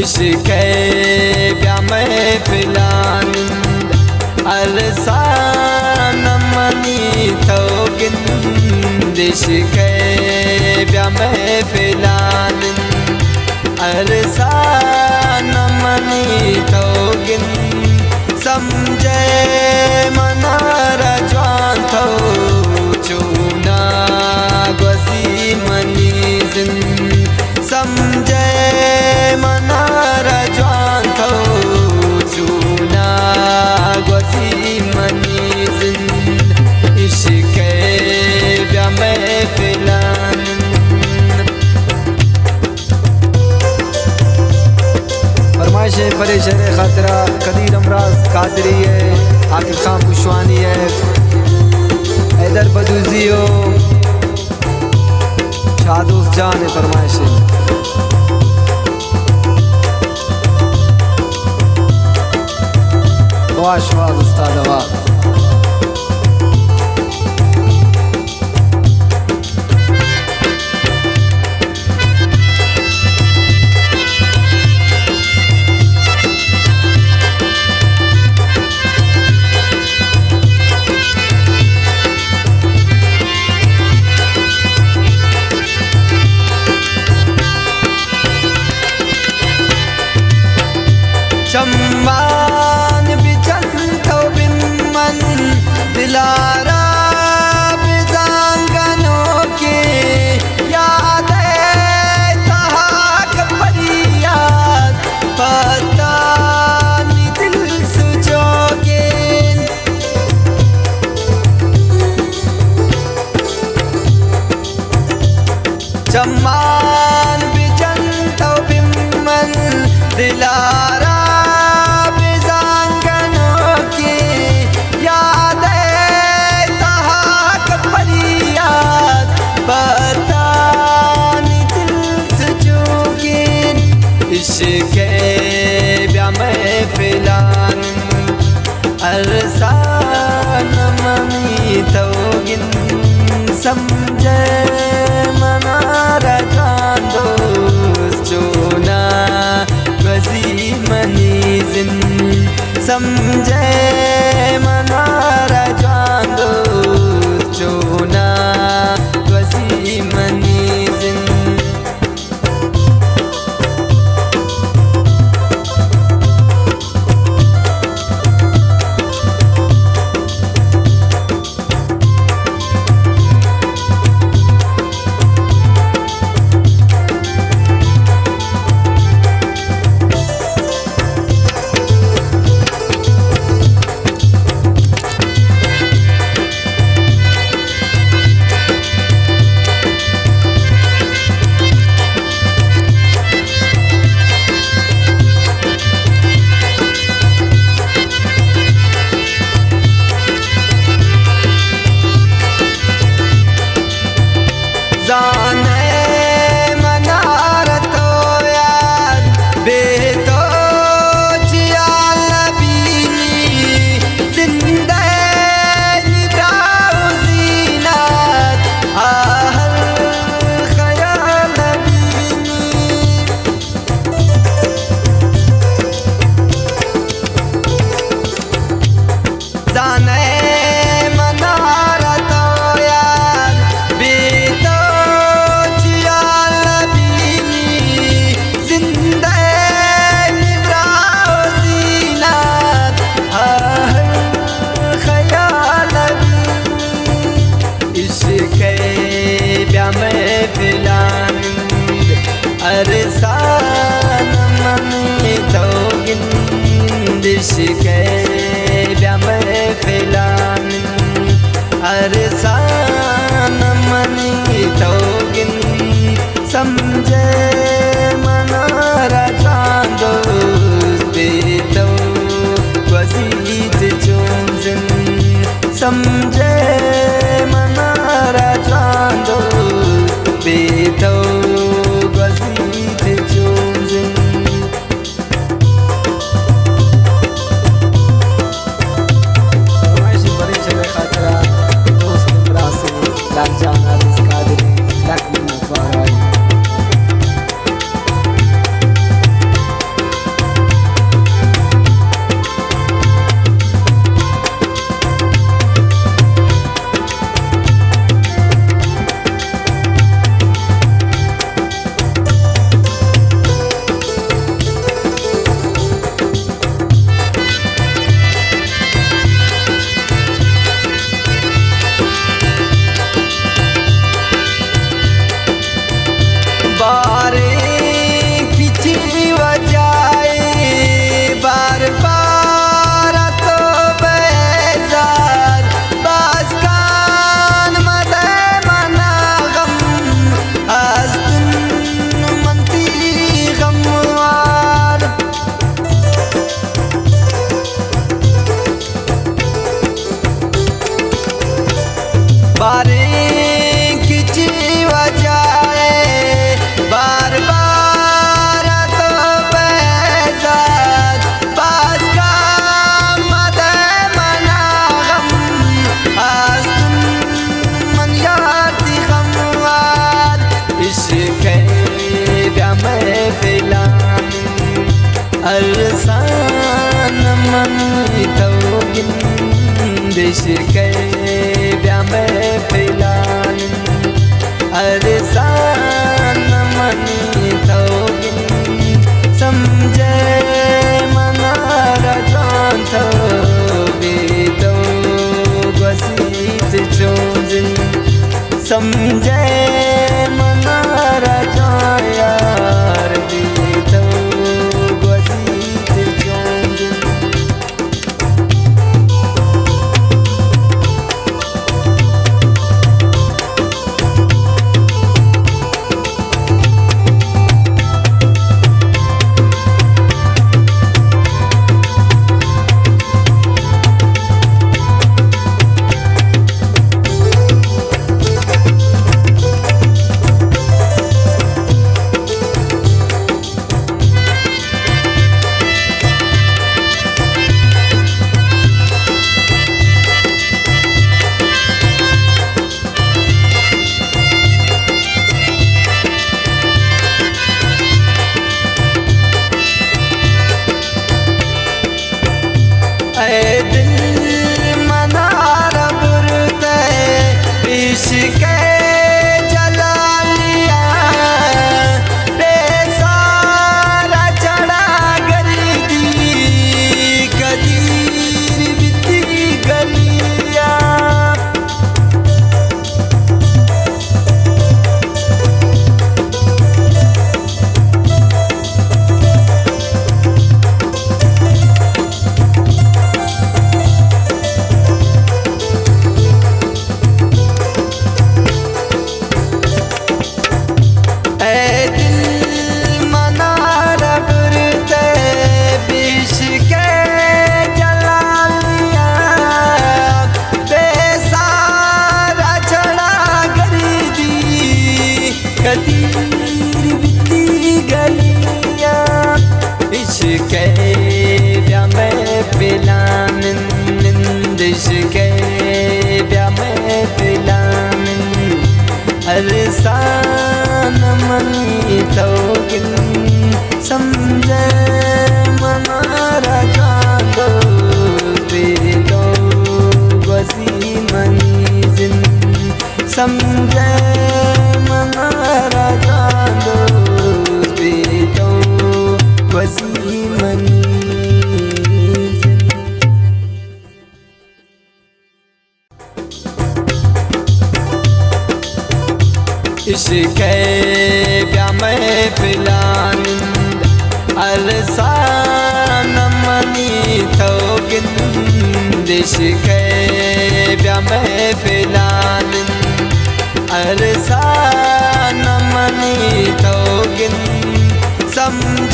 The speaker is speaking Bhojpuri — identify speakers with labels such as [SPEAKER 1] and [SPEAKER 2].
[SPEAKER 1] इश्क़ ब्या महफ़िलान अरसान मनी थोगिन इश्क़ ब्या महफ़िलान अरसान मनी थोगिन समझे मना रजवान थो चूना गसी मनी जिन समझे मना रजवान थो चूना गसी मनी जिन इश्क़ ब्या महफ़िलान फरमाइश परे शर खातरा कदीर अमराज कादरी है आकिब खान पुशवानी है हैदर बदूजी हो शादूस जान है फरमाइश वाशवाद उस्ताद आवाज़ चम्मान बिचन तो बिमन दिलारा बिजांगनों के याद तहाक फरियाद पता नहीं दिल सुजोगे चम्मान बिचन तो बिमन दिलारा इश्क़ ब्या महफ़िलान अरसान मनी थोगिन समझे मना रजान दोस्त चूना गसी मनी जिन समझे मना रजान दोस्त चूना गसी मनी जिन अरसान मनी थोगिन इश्क़ ब्या महफ़िलान अरसान मनी थोगिन समझे मना रजान दोस्त तो वसीत चूज़न समझे मना रजान दोस्त तो अरसान मनी तौगिन देश के ब्यामे फिलान अरसान मनी तौगिन समझे मनारा जान थो बेदो गसीत चोजन समझे मनारा जान यार बेदो अरसान मनी तौगिन समझे मनारा जानो बेदो वसी मनी जिन समझे मनारा जानो बेदो वसी मनी इश्क़े ब्यामे फिलान अरसान मनी तौगिन इश्क़े ब्यामे फिलान अरसान मनी तौगिन समझ